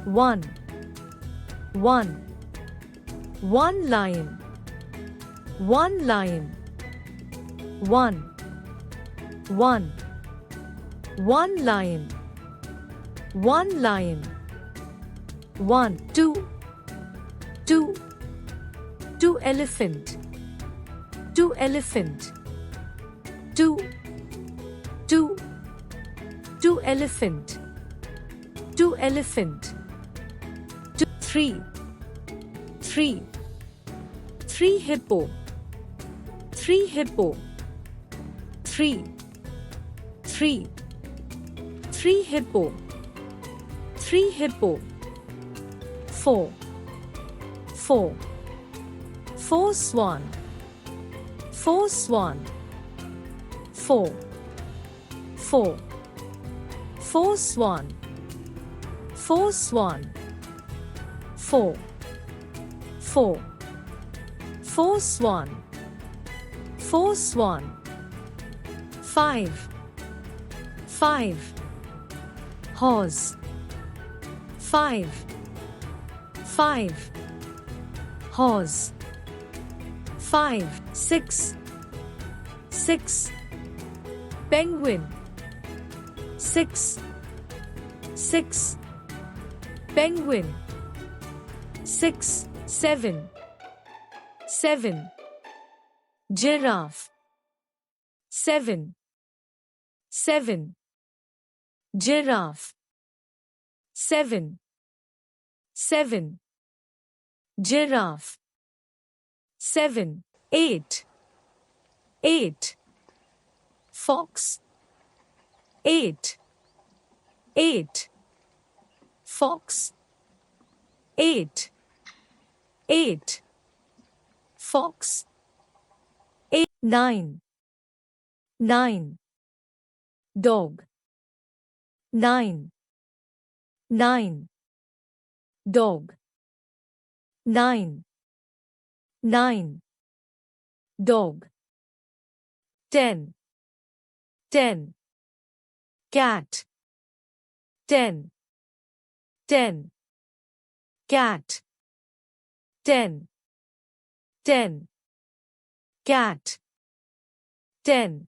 One. One. One lion. One lion. One. One. One lion. One lion. One. Two. Two. Two elephant. Two elephant. Two. Two. Two elephant. Two elephant. Two. Three. Three. Three hippo. Three hippo. Three. Three. Three hippo. Three hippo. Four. Four. Four swan. Four swan. Four. Four. Four swan. Four swan. Four. Four. Four swan. Four swan. Five. Five. Horse. Five. Five. Horse. Five. Six. Six. Penguin. Six. Six. Penguin. Six. Seven. Seven. Giraffe. Seven. Seven. Giraffe. Seven. Seven. Giraffe. Seven. Eight. Eight. Fox. Eight. Eight. Fox. Eight. Eight. Fox. Eight. Nine. Nine. Dog. Nine. Nine. Dog. Nine. Nine. Dog. 10. 10. Cat. 10. 10. Cat. 10. 10. Cat. 10.